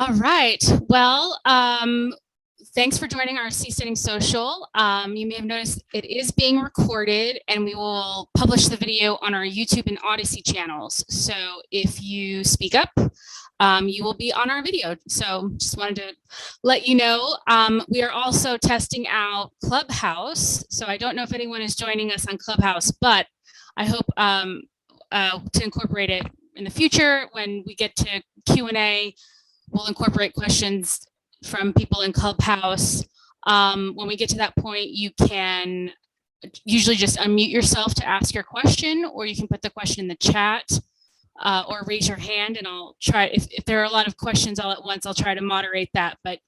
All right. Well, thanks for joining our Seasteading Social. You may have noticed it is being recorded, and we will publish the video on our YouTube and Odyssey channels. So if you speak up, you will be on our video. So just wanted to let you know. We are also testing out Clubhouse. So I don't know if anyone is joining us on Clubhouse, but I hope to incorporate it in the future when we get to Q&A. We'll incorporate questions from people in Clubhouse. When we get to that point, you can usually just unmute yourself to ask your question, or you can put the question in the chat or raise your hand, and I'll try, if there are a lot of questions all at once, I'll try to moderate that, but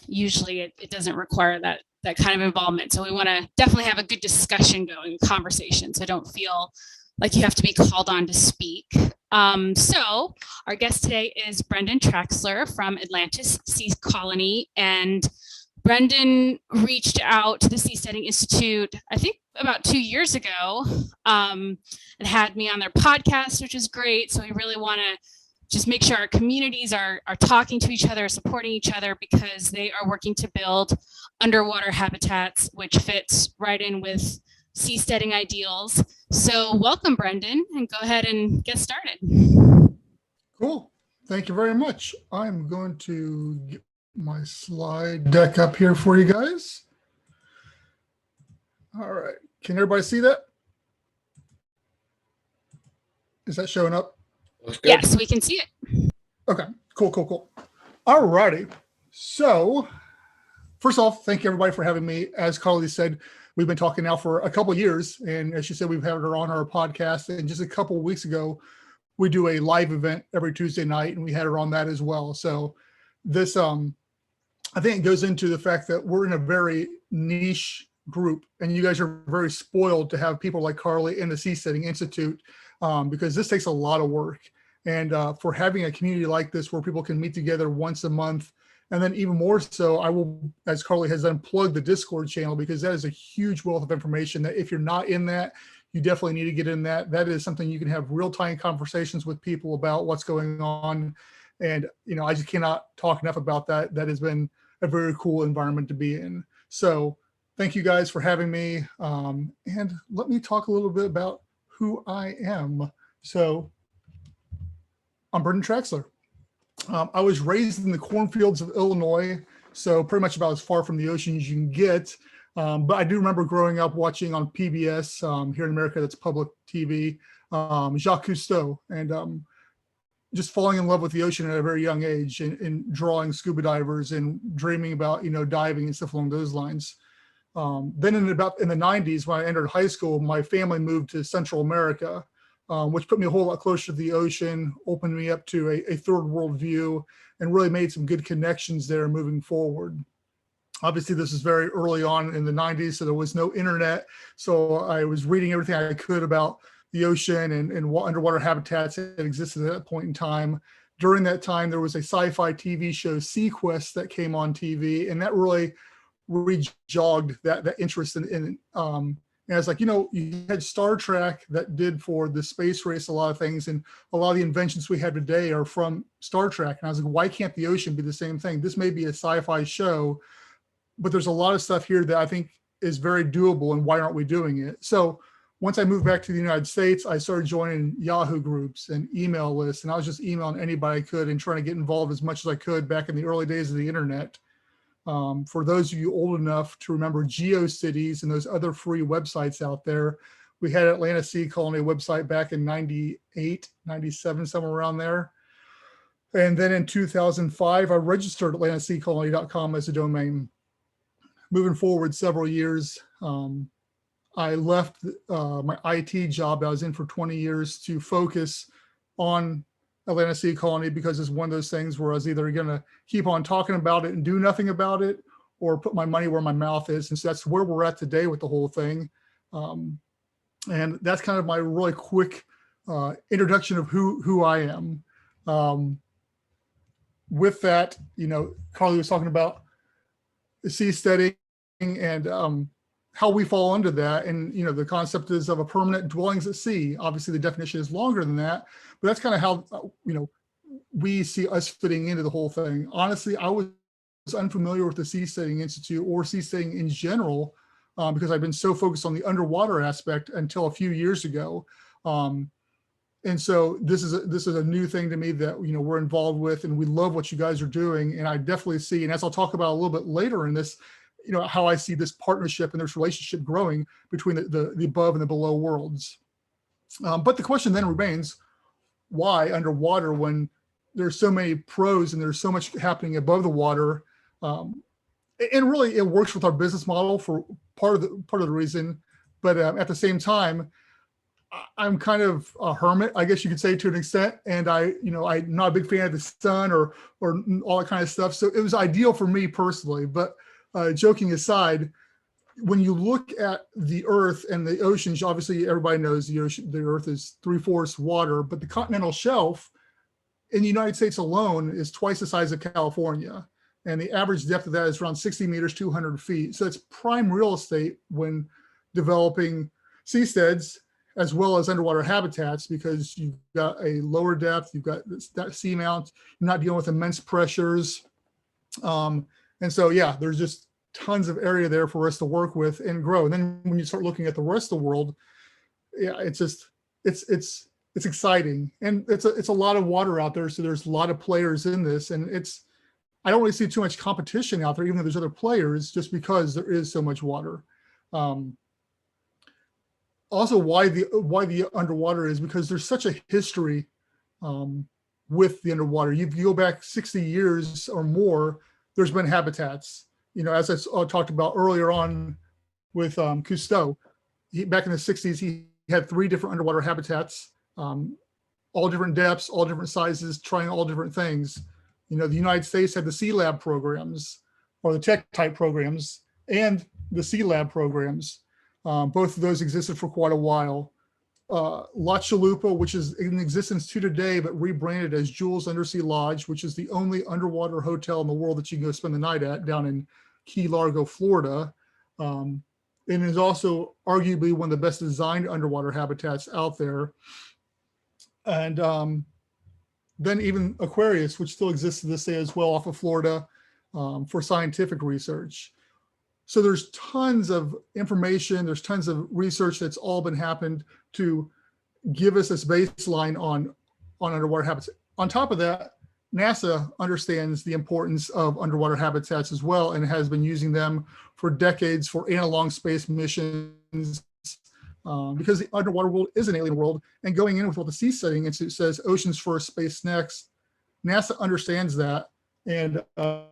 usually it doesn't require that kind of involvement. So we want to definitely have a good discussion going, conversation, so don't feel like you have to be called on to speak. So our guest today is Brendon Traxler from Atlantis Sea Colony, and Brendon reached out to the Seasteading Institute, I think about 2 years ago, and had me on their podcast, which is great. So we really want to just make sure our communities are talking to each other, supporting each other, because they are working to build underwater habitats, which fits right in with seasteading ideals. So welcome, Brendon, and go ahead and get started. Cool. Thank you very much. I'm going to get my slide deck up here for you guys. All right. Can everybody see that? Is that showing up? Yes, we can see it. Okay, cool. All righty. So first off, thank you everybody for having me. As Carly said, we've been talking now for a couple of years, and as she said, we've had her on our podcast, and just a couple of weeks ago, we do a live event every Tuesday night, and we had her on that as well. So this, I think it goes into the fact that we're in a very niche group, and you guys are very spoiled to have people like Carly in the Seasteading Institute, because this takes a lot of work. And for having a community like this where people can meet together once a month, and then even more so, I will, as Carly has done, plug the Discord channel, because that is a huge wealth of information that if you're not in that, you definitely need to get in that. That is something you can have real-time conversations with people about what's going on. And, you know, I just cannot talk enough about that. That has been a very cool environment to be in. So thank you guys for having me. And let me talk a little bit about who I am. So I'm Brendon Traxler. I was raised in the cornfields of Illinois, so pretty much about as far from the ocean as you can get. But I do remember growing up watching on PBS here in America, that's public TV, Jacques Cousteau, and just falling in love with the ocean at a very young age, and drawing scuba divers and dreaming about, you know, diving and stuff along those lines. Then in the 90s, when I entered high school, my family moved to Central America, which put me a whole lot closer to the ocean, opened me up to a third world view, and really made some good connections there moving forward. Obviously, this is very early on in the 90s, so there was no internet. So I was reading everything I could about the ocean and underwater habitats that existed at that point in time. During that time, there was a sci-fi TV show, Sequest, that came on TV, and that really rejogged that interest in and it's like, you know, you had Star Trek that did for the space race a lot of things, and a lot of the inventions we have today are from Star Trek. And I was like, why can't the ocean be the same thing? This may be a sci-fi show, but there's a lot of stuff here that I think is very doable, and why aren't we doing it? So once I moved back to the United States, I started joining Yahoo groups and email lists, and I was just emailing anybody I could and trying to get involved as much as I could back in the early days of the internet. For those of you old enough to remember GeoCities and those other free websites out there, we had Atlantis Sea Colony website back in 98, 97, somewhere around there. And then in 2005, I registered atlantisseacolony.com as a domain. Moving forward several years, I left my IT job I was in for 20 years to focus on Atlantis Sea Colony, because it's one of those things where I was either going to keep on talking about it and do nothing about it, or put my money where my mouth is. And so that's where we're at today with the whole thing. And that's kind of my really quick introduction of who I am. With that, you know, Carly was talking about the seasteading and how we fall under that. And, you know, the concept is of a permanent dwellings at sea. Obviously, the definition is longer than that, but that's kind of how, you know, we see us fitting into the whole thing. Honestly, I was unfamiliar with the Seasteading Institute or seasteading in general, because I've been so focused on the underwater aspect until a few years ago. And so this is a new thing to me that, you know, we're involved with, and we love what you guys are doing. And I definitely see, and as I'll talk about a little bit later in this, you know, how I see this partnership and this relationship growing between the above and the below worlds. But the question then remains, why underwater when there's so many pros and there's so much happening above the water? And really it works with our business model for part of the reason, but at the same time, I'm kind of a hermit, I guess you could say, to an extent. And I'm not a big fan of the sun or all that kind of stuff. So it was ideal for me personally. But joking aside, when you look at the Earth and the oceans, obviously everybody knows the Earth is 3/4 water, but the continental shelf in the United States alone is twice the size of California. And the average depth of that is around 60 meters, 200 feet. So it's prime real estate when developing seasteads as well as underwater habitats, because you've got a lower depth, you've got that seamount, you're not dealing with immense pressures. And so, yeah, there's just tons of area there for us to work with and grow. And then when you start looking at the rest of the world, yeah, it's exciting. And it's a lot of water out there. So there's a lot of players in this, and I don't really see too much competition out there, even though there's other players, just because there is so much water. Also, why the underwater is because there's such a history with the underwater. You go back 60 years or more, there's been habitats. You know, as I talked about earlier on with Cousteau, back in the 60s, he had 3 different underwater habitats, all different depths, all different sizes, trying all different things. You know, the United States had the Sea Lab programs, or the tech type programs, and the Sea Lab programs. Both of those existed for quite a while. La Chalupa, which is in existence to today, but rebranded as Jules Undersea Lodge, which is the only underwater hotel in the world that you can go spend the night at, down in Key Largo, Florida. And is also arguably one of the best designed underwater habitats out there. And then even Aquarius, which still exists to this day as well, off of Florida, for scientific research. So there's tons of information, there's tons of research that's all been happened to give us this baseline on underwater habitats. On top of that, NASA understands the importance of underwater habitats as well, and has been using them for decades for analog space missions, because the underwater world is an alien world. And going in with what the Seasteading Institute says, oceans first, space next, NASA understands that. And to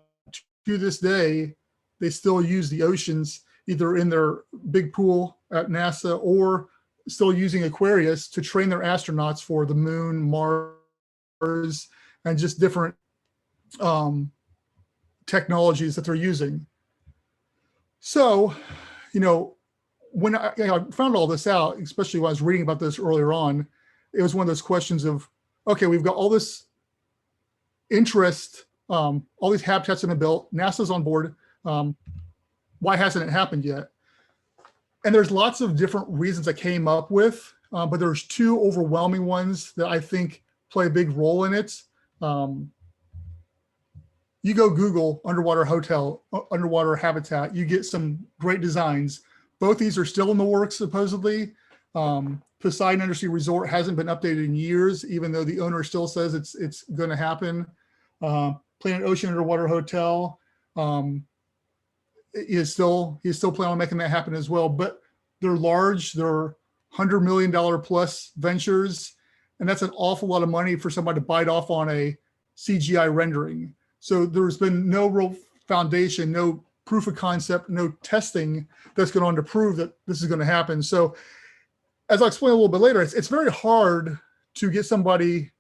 this day, they still use the oceans either in their big pool at NASA or still using Aquarius to train their astronauts for the moon, Mars, and just different technologies that they're using. So, you know, when I found all this out, especially when I was reading about this earlier on, it was one of those questions of, okay, we've got all this interest, all these habitats have been built, NASA's on board. Why hasn't it happened yet? And there's lots of different reasons I came up with, but there's 2 overwhelming ones that I think play a big role in it. You go Google underwater hotel, underwater habitat, you get some great designs. Both these are still in the works, supposedly. Poseidon Undersea Resort hasn't been updated in years, even though the owner still says it's going to happen. Planet Ocean Underwater Hotel, he's still planning on making that happen as well. But they're large, they're $100 million plus ventures, and that's an awful lot of money for somebody to bite off on a CGI rendering. So there's been no real foundation, no proof of concept, no testing that's going on to prove that this is going to happen. So as I'll explain a little bit later, it's very hard to get somebody,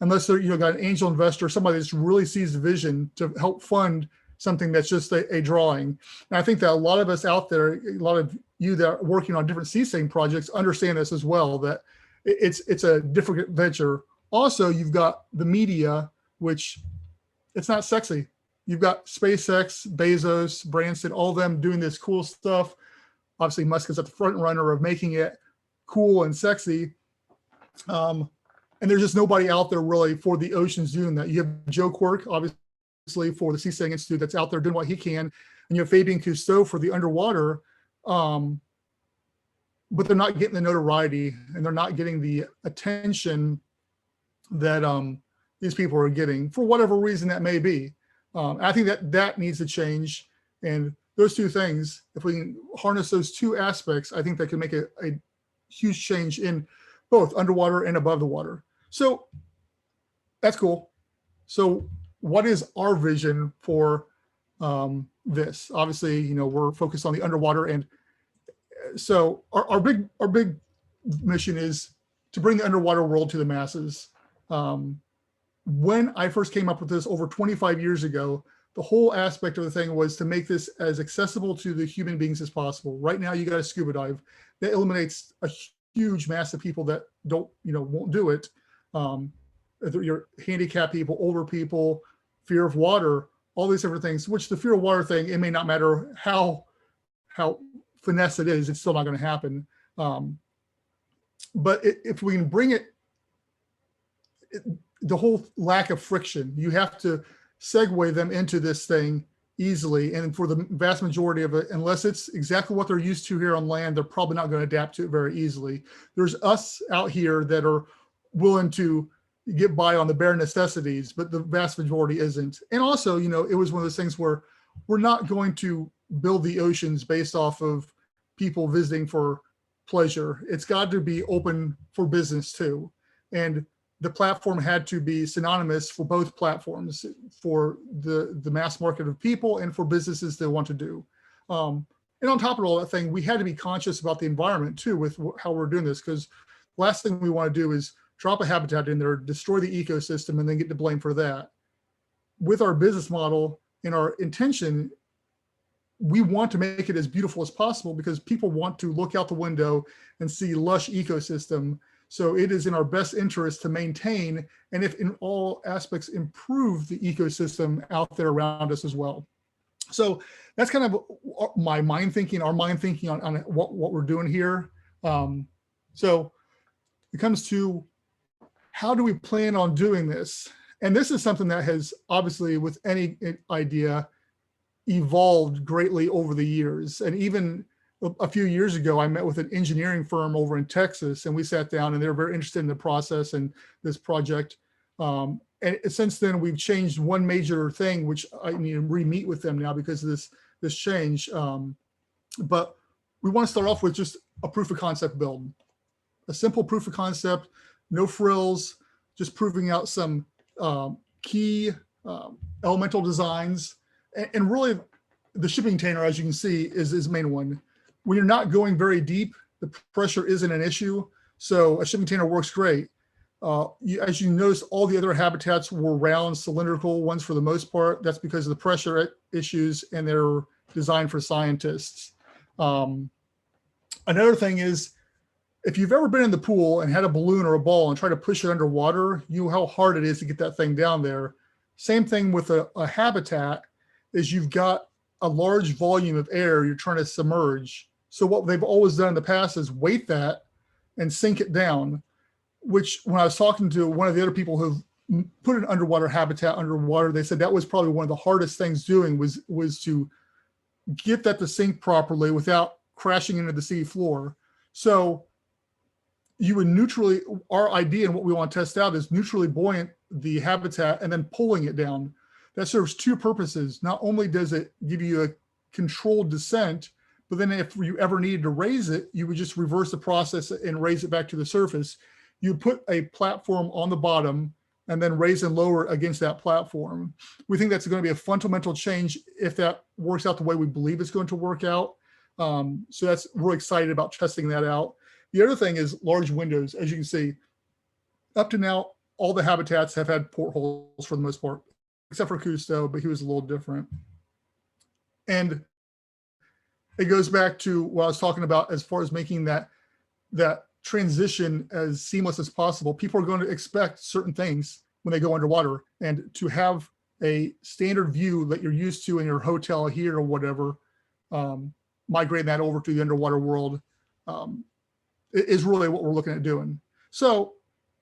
unless they're, got an angel investor, somebody that really sees the vision, to help fund something that's just a drawing. And I think that a lot of us out there, a lot of you that are working on different seasteading projects understand this as well, that it's a different venture. Also, you've got the media, which it's not sexy. You've got SpaceX, Bezos, Branson, all of them doing this cool stuff. Obviously, Musk is at the front runner of making it cool and sexy. And there's just nobody out there really for the oceans doing that. You have Joe Quirk, obviously, for the Seasteading Institute, that's out there doing what he can. And you have Fabian Cousteau for the underwater. But they're not getting the notoriety and they're not getting the attention that these people are getting for whatever reason that may be. I think that needs to change. And those two things, if we can harness those two aspects, I think that can make a huge change in both underwater and above the water. So that's cool. So what is our vision for this? Obviously, we're focused on the underwater, and so our big mission is to bring the underwater world to the masses. When I first came up with this over 25 years ago, the whole aspect of the thing was to make this as accessible to the human beings as possible. Right now, you got to scuba dive. That eliminates a huge mass of people that won't do it. Your handicapped people, older people, fear of water, all these different things. Which the fear of water thing, it may not matter how finesse it is, it's still not going to happen. But if we can bring it, the whole lack of friction, you have to segue them into this thing easily. And for the vast majority of it, unless it's exactly what they're used to here on land, they're probably not going to adapt to it very easily. There's us out here that are willing to get by on the bare necessities, but the vast majority isn't. And also, it was one of those things where we're not going to build the oceans based off of people visiting for pleasure. It's got to be open for business too. And the platform had to be synonymous for both platforms, for the mass market of people and for businesses that want to do. And on top of all that thing, we had to be conscious about the environment too with how we're doing this, because the last thing we want to do is drop a habitat in there, destroy the ecosystem, and then get the blame for that. With our business model and our intention, we want to make it as beautiful as possible because people want to look out the window and see lush ecosystem. So it is in our best interest to maintain, and if in all aspects, improve the ecosystem out there around us as well. So that's kind of my mind thinking, our mind thinking on what we're doing here. So it comes to how do we plan on doing this? And this is something that has obviously, with any idea, evolved greatly over the years. And even a few years ago, I met with an engineering firm over in Texas, and we sat down and they were very interested in the process and this project. And since then, we've changed one major thing, which I need to re-meet with them now because of this change. But we want to start off with just a proof of concept build, a simple proof of concept, no frills, just proving out some key elemental designs. And really, the shipping container, as you can see, is the main one. When you're not going very deep, the pressure isn't an issue. So a shipping container works great. As you notice, all the other habitats were round, cylindrical ones for the most part. That's because of the pressure issues, and they're designed for scientists. Another thing is, if you've ever been in the pool and had a balloon or a ball and try to push it underwater, you know how hard it is to get that thing down there. Same thing with a habitat, is you've got a large volume of air you're trying to submerge. So what they've always done in the past is weight that and sink it down, which when I was talking to one of the other people who put an underwater habitat underwater, they said that was probably one of the hardest things doing was to get that to sink properly without crashing into the sea floor. So you would neutrally, our idea and what we want to test out is neutrally buoyant the habitat and then pulling it down. That serves two purposes. Not only does it give you a controlled descent, but then if you ever needed to raise it, you would just reverse the process and raise it back to the surface. You put a platform on the bottom and then raise and lower against that platform. We think that's going to be a fundamental change if that works out the way we believe it's going to work out. So we're excited about testing that out. The other thing is large windows. As you can see, up to now, all the habitats have had portholes for the most part, except for Cousteau, but he was a little different. And it goes back to what I was talking about as far as making that transition as seamless as possible. People are going to expect certain things when they go underwater, and to have a standard view that you're used to in your hotel here or whatever, migrating that over to the underwater world is really what we're looking at doing. So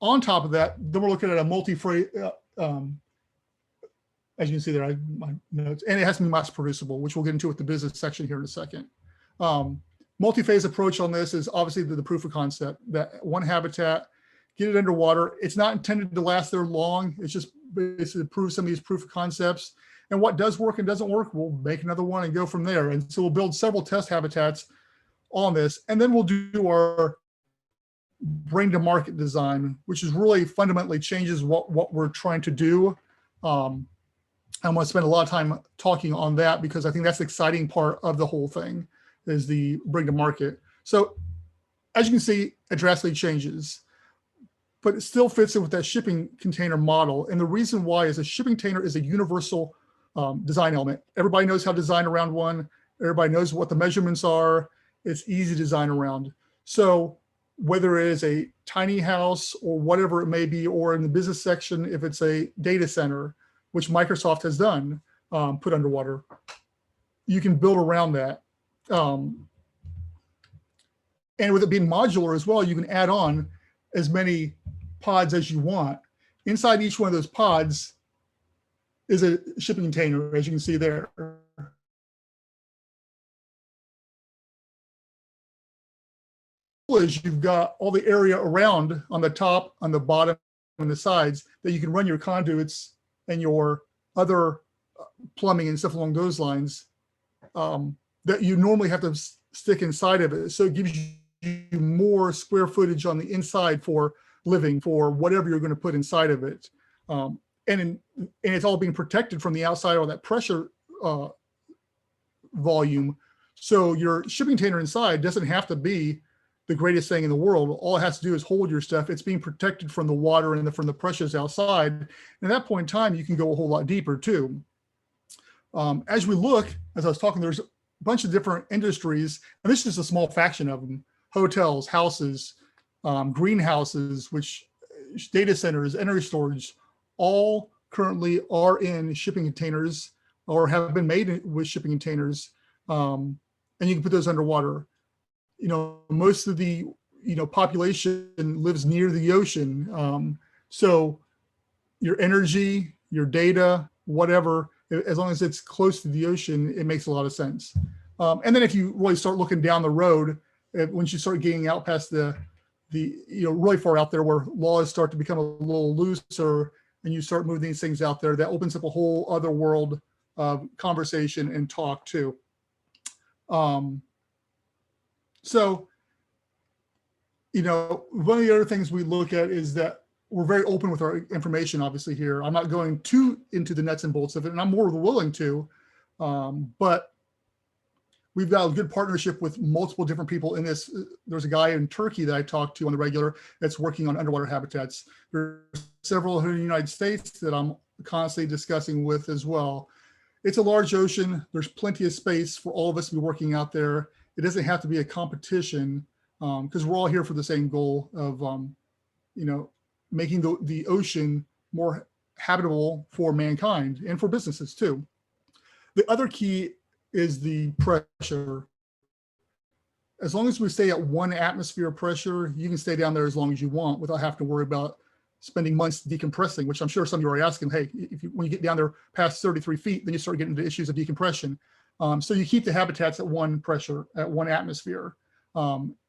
on top of that, then we're looking at a multi-phase, as you can see there, my notes, and it has to be mass producible, which we'll get into with the business section here in a second. Multi-phase approach on this is obviously the proof of concept, that one habitat, get it underwater. It's not intended to last there long. It's just basically to prove some of these proof of concepts. And what does work and doesn't work, we'll make another one and go from there. And so we'll build several test habitats on this. And then we'll do our bring to market design, which is really fundamentally changes what we're trying to do. I'm going to spend a lot of time talking on that because I think that's the exciting part of the whole thing is the bring to market. So as you can see, it drastically changes, but it still fits in with that shipping container model. And the reason why is a shipping container is a universal design element. Everybody knows how to design around one. Everybody knows what the measurements are. It's easy to design around. So whether it is a tiny house or whatever it may be, or in the business section, if it's a data center, which Microsoft has done, put underwater, you can build around that. And with it being modular as well, you can add on as many pods as you want. Inside each one of those pods is a shipping container, as you can see there. Is you've got all the area around on the top, on the bottom, and the sides that you can run your conduits and your other plumbing and stuff along those lines that you normally have to stick inside of it. So it gives you more square footage on the inside for living, for whatever you're going to put inside of it. And it's all being protected from the outside or that pressure volume. So your shipping container inside doesn't have to be the greatest thing in the world. All it has to do is hold your stuff. It's being protected from the water and from the pressures outside. And at that point in time, you can go a whole lot deeper too. As we look, as I was talking, there's a bunch of different industries, and this is just a small fraction of them: hotels, houses, greenhouses, which data centers, energy storage, all currently are in shipping containers or have been made with shipping containers, and you can put those underwater. You know, most of the population lives near the ocean, so your energy, your data, whatever, as long as it's close to the ocean, it makes a lot of sense. And then if you really start looking down the road, once you start getting out past the really far out there where laws start to become a little looser and you start moving these things out there, that opens up a whole other world of conversation and talk too. So, one of the other things we look at is that we're very open with our information, obviously here. I'm not going too into the nuts and bolts of it, and I'm more than willing to, but we've got a good partnership with multiple different people in this. There's a guy in Turkey that I talk to on the regular that's working on underwater habitats. There's several here in the United States that I'm constantly discussing with as well. It's a large ocean. There's plenty of space for all of us to be working out there. It doesn't have to be a competition because we're all here for the same goal of, making the ocean more habitable for mankind and for businesses too. The other key is the pressure. As long as we stay at 1 atmosphere of pressure, you can stay down there as long as you want without having to worry about spending months decompressing, which I'm sure some of you are asking, hey, when you get down there past 33 feet, then you start getting into issues of decompression. So you keep the habitats at 1 pressure, at 1 atmosphere.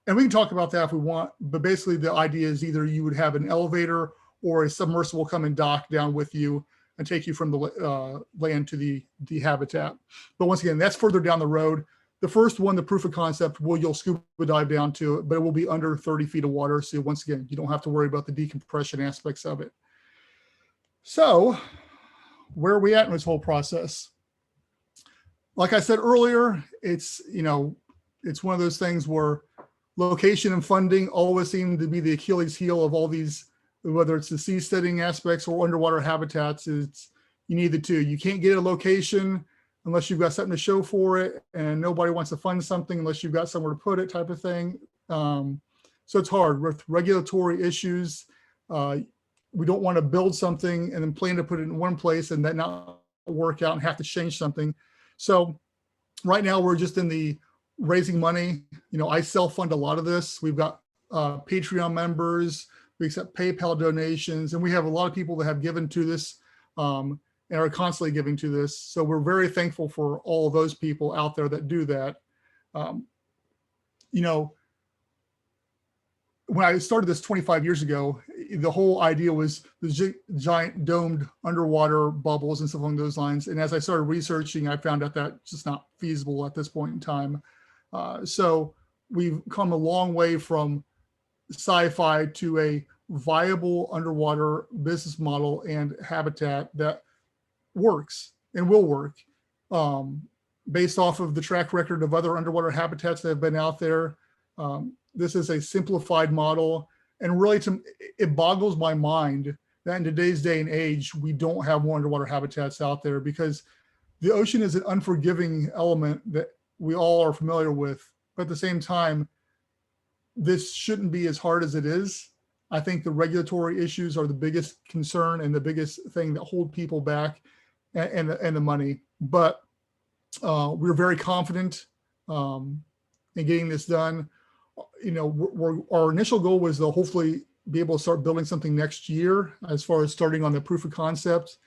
And we can talk about that if we want, but basically the idea is either you would have an elevator or a submersible come and dock down with you and take you from the land to the habitat. But once again, that's further down the road. The first one, the proof of concept, you'll scuba dive down to it, but it will be under 30 feet of water. So once again, you don't have to worry about the decompression aspects of it. So where are we at in this whole process? Like I said earlier, it's one of those things where location and funding always seem to be the Achilles heel of all these, whether it's the seasteading aspects or underwater habitats. You need the two. You can't get a location unless you've got something to show for it, and nobody wants to fund something unless you've got somewhere to put it, type of thing. So it's hard with regulatory issues. We don't want to build something and then plan to put it in one place and then not work out and have to change something. So right now we're just in the raising money. I self-fund a lot of this. We've got Patreon members. We accept PayPal donations, and we have a lot of people that have given to this and are constantly giving to this. So we're very thankful for all of those people out there that do that. You know, when I started this 25 years ago, the whole idea was the giant domed underwater bubbles and stuff along those lines. And as I started researching, I found out that's just not feasible at this point in time. So we've come a long way from sci-fi to a viable underwater business model and habitat that works and will work, based off of the track record of other underwater habitats that have been out there. This is a simplified model, and really it boggles my mind that in today's day and age, we don't have more underwater habitats out there, because the ocean is an unforgiving element that we all are familiar with. But at the same time, this shouldn't be as hard as it is. I think the regulatory issues are the biggest concern and the biggest thing that hold people back, and the money. But we're very confident in getting this done. You know, our initial goal was to hopefully be able to start building something next year, as far as starting on the proof of concept.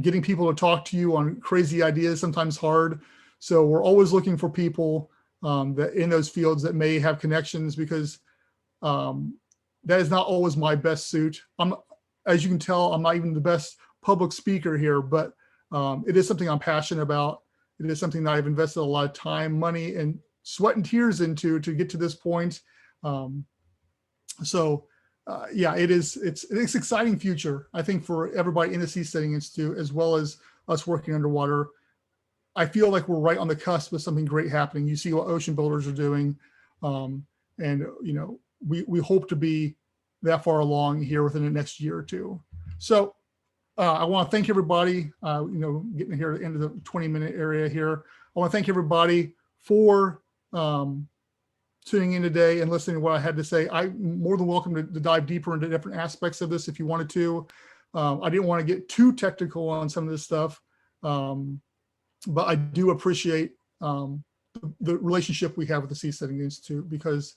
Getting people to talk to you on crazy ideas sometimes hard. So we're always looking for people that in those fields that may have connections, because that is not always my best suit. As you can tell, I'm not even the best public speaker here, but it is something I'm passionate about. It is something that I've invested a lot of time, money, and sweat and tears into to get to this point. Yeah, it's an exciting future, I think, for everybody in the Seasteading Institute, as well as us working underwater. I feel like we're right on the cusp of something great happening. You see what ocean builders are doing. And, you know, we hope to be that far along here within the next year or two. So I want to thank everybody, you know, getting here at the end of the 20-minute area here. I want to thank everybody for tuning in today and listening to what I had to say. I'm more than welcome to dive deeper into different aspects of this if you wanted to. I didn't want to get too technical on some of this stuff, but I do appreciate the relationship we have with the Seasteading Institute, because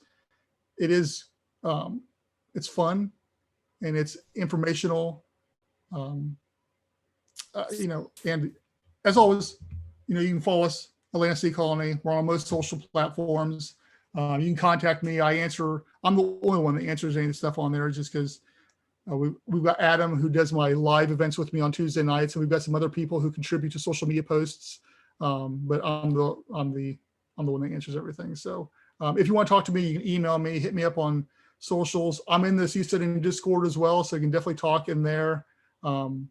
it is, it's fun and it's informational. You know, and as always, you know, you can follow us, Atlantis Sea Colony. We're on most social platforms. You can contact me. I'm the only one that answers any of the stuff on there, just because we've got Adam, who does my live events with me on Tuesday nights, and we've got some other people who contribute to social media posts. But I'm the one that answers everything. So if you want to talk to me, you can email me, hit me up on socials. I'm in the Seasteading Discord as well, so you can definitely talk in there. You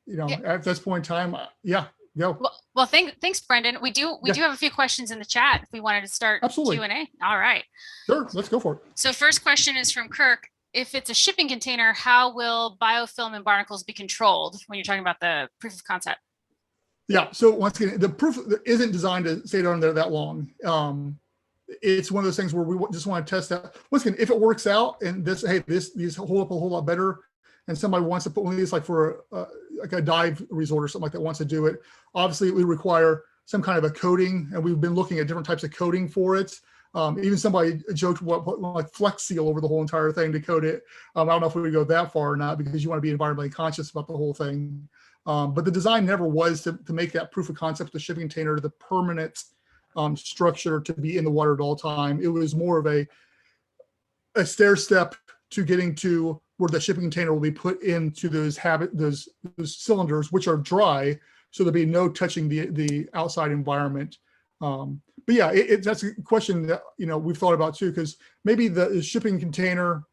know, at this point in time, yeah, go. Well, thanks, Brendon. We do have a few questions in the chat if we wanted to start Q&A. All right. Sure, let's go for it. So first question is from Kirk. If it's a shipping container, how will biofilm and barnacles be controlled when you're talking about the proof of concept? Yeah, so once again, the proof isn't designed to stay down there that long. It's one of those things where we just want to test that. Once again, if it works out and these hold up a whole lot better, and somebody wants to put one of these like for like a dive resort or something like that wants to do it, obviously we require some kind of a coating, and we've been looking at different types of coating for it. Even somebody joked what like Flex Seal over the whole entire thing to coat it. I don't know if we would go that far or not, because you want to be environmentally conscious about the whole thing. But the design never was to make that proof of concept, the shipping container, the permanent structure to be in the water at all time. It was more of a stair step to getting to where the shipping container will be put into those cylinders, which are dry, so there'll be no touching the outside environment. But yeah, that's a question that, you know, we've thought about too, because maybe the shipping container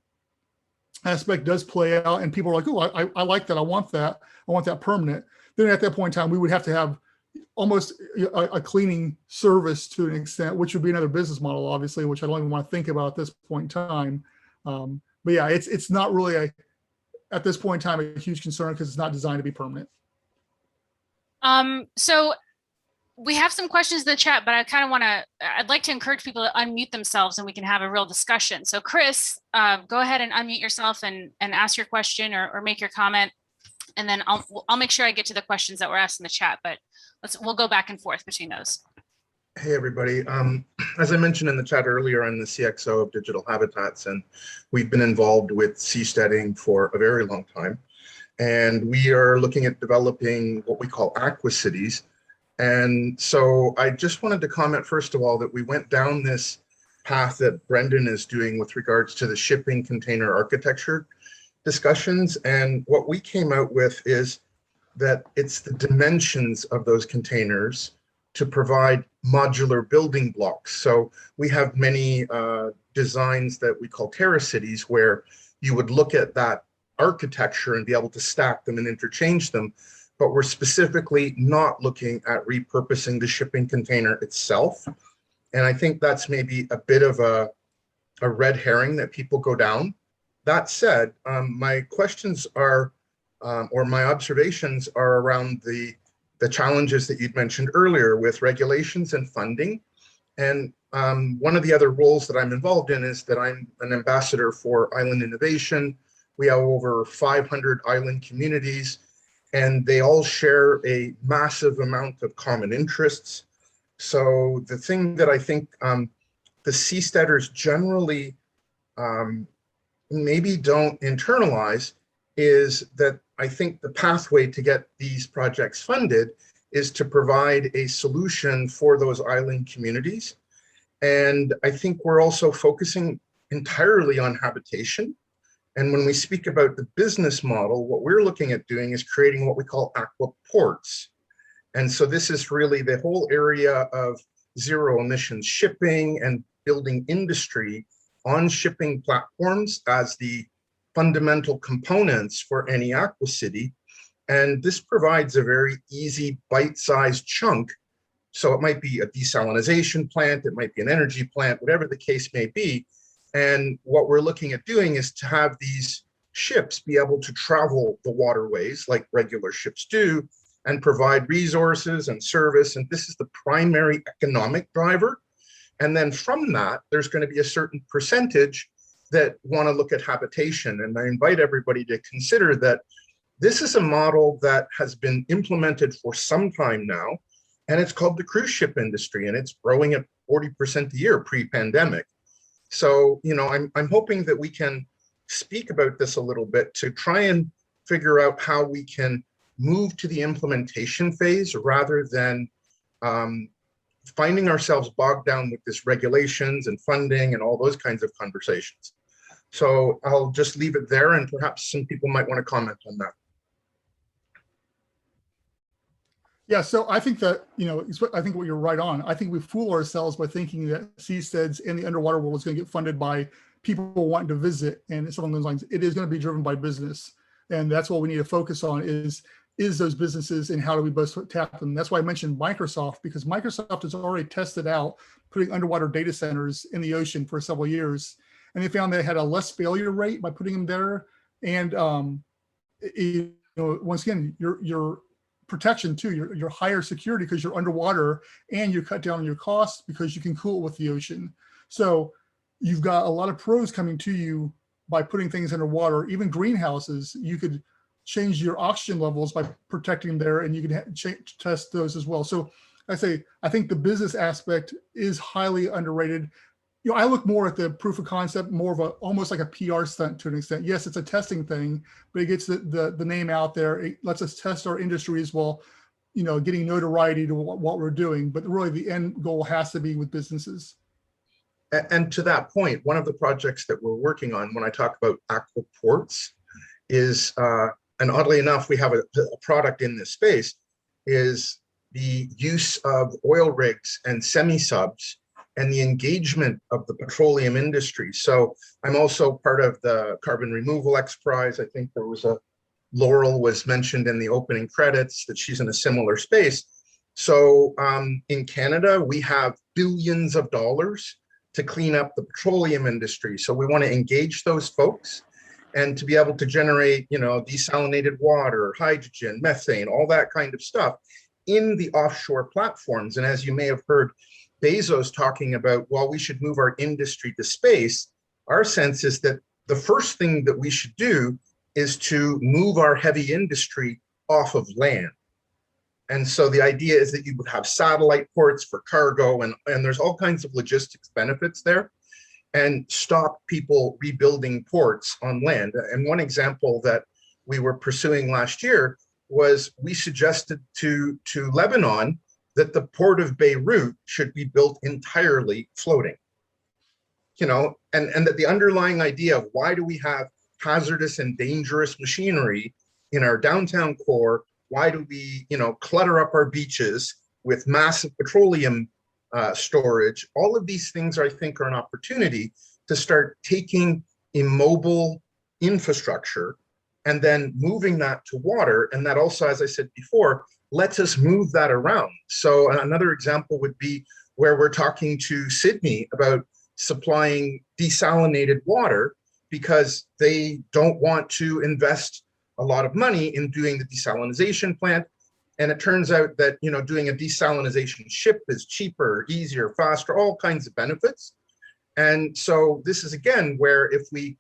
aspect does play out and people are like, oh, I like that. I want that permanent. Then at that point in time, we would have to have almost a cleaning service to an extent, which would be another business model, obviously, which I don't even want to think about at this point in time. But yeah, it's not really at this point in time, a huge concern, because it's not designed to be permanent. So we have some questions in the chat, but I'd like to encourage people to unmute themselves and we can have a real discussion. So Chris, go ahead and unmute yourself and ask your question or make your comment. And then I'll make sure I get to the questions that were asked in the chat, but we'll go back and forth between those. Hey everybody. As I mentioned in the chat earlier, I'm the CXO of Digital Habitats, and we've been involved with seasteading for a very long time. And we are looking at developing what we call Aqua Cities. And so I just wanted to comment, first of all, that we went down this path that Brendon is doing with regards to the shipping container architecture discussions. And what we came out with is that it's the dimensions of those containers to provide modular building blocks. So we have many designs that we call terra cities, where you would look at that architecture and be able to stack them and interchange them. But we're specifically not looking at repurposing the shipping container itself. And I think that's maybe a bit of a red herring that people go down. That said, my questions are, or my observations are around the challenges that you'd mentioned earlier with regulations and funding. And one of the other roles that I'm involved in is that I'm an ambassador for island innovation. We have over 500 island communities, and they all share a massive amount of common interests. So the thing that I think the seasteaders generally maybe don't internalize is that I think the pathway to get these projects funded is to provide a solution for those island communities. And I think we're also focusing entirely on habitation. And when we speak about the business model, what we're looking at doing is creating what we call aqua ports. And so this is really the whole area of zero emissions shipping and building industry on shipping platforms as the fundamental components for any aqua city. And this provides a very easy bite-sized chunk. So it might be a desalination plant, it might be an energy plant, whatever the case may be. And what we're looking at doing is to have these ships be able to travel the waterways like regular ships do and provide resources and service. And this is the primary economic driver. And then from that, there's going to be a certain percentage that want to look at habitation. And I invite everybody to consider that this is a model that has been implemented for some time now, and it's called the cruise ship industry, and it's growing at 40% a year pre-pandemic. So, you know, I'm hoping that we can speak about this a little bit to try and figure out how we can move to the implementation phase rather than finding ourselves bogged down with this regulations and funding and all those kinds of conversations. So I'll just leave it there, and perhaps some people might want to comment on that. Yeah, so I think that, you know, I think what you're right on. I think we fool ourselves by thinking that seasteads and the underwater world is going to get funded by people wanting to visit and something along those lines. It is going to be driven by business. And that's what we need to focus on is those businesses and how do we best tap them. That's why I mentioned Microsoft, because Microsoft has already tested out putting underwater data centers in the ocean for several years. And they found they had a less failure rate by putting them there. And you know, once again, your protection too, your higher security because you're underwater, and you cut down on your costs because you can cool it with the ocean. So you've got a lot of pros coming to you by putting things underwater. Even greenhouses, you could change your oxygen levels by protecting them there, and you can test those as well. So I think the business aspect is highly underrated. You know, I look more at the proof of concept, more of almost like a PR stunt to an extent. Yes, it's a testing thing, but it gets the name out there. It lets us test our industry as well, you know, getting notoriety to what we're doing. But really the end goal has to be with businesses. And to that point, one of the projects that we're working on when I talk about aqua ports is, and oddly enough, we have a product in this space, is the use of oil rigs and semi-subs and the engagement of the petroleum industry. So I'm also part of the Carbon Removal X Prize. I think there was Laurel was mentioned in the opening credits that she's in a similar space. So in Canada, we have billions of dollars to clean up the petroleum industry. So we want to engage those folks and to be able to generate, you know, desalinated water, hydrogen, methane, all that kind of stuff in the offshore platforms. And as you may have heard Bezos talking about, well, we should move our industry to space. Our sense is that the first thing that we should do is to move our heavy industry off of land. And so the idea is that you would have satellite ports for cargo, and there's all kinds of logistics benefits there, and stop people rebuilding ports on land. And one example that we were pursuing last year was we suggested to Lebanon that the port of Beirut should be built entirely floating. You know, and that the underlying idea of why do we have hazardous and dangerous machinery in our downtown core? Why do we, you know, clutter up our beaches with massive petroleum storage? All of these things, I think, are an opportunity to start taking immobile infrastructure and then moving that to water. And that also, as I said before, lets us move that around. So another example would be where we're talking to Sydney about supplying desalinated water because they don't want to invest a lot of money in doing the desalination plant. And it turns out that, you know, doing a desalination ship is cheaper, easier, faster, all kinds of benefits. And so this is, again, where if we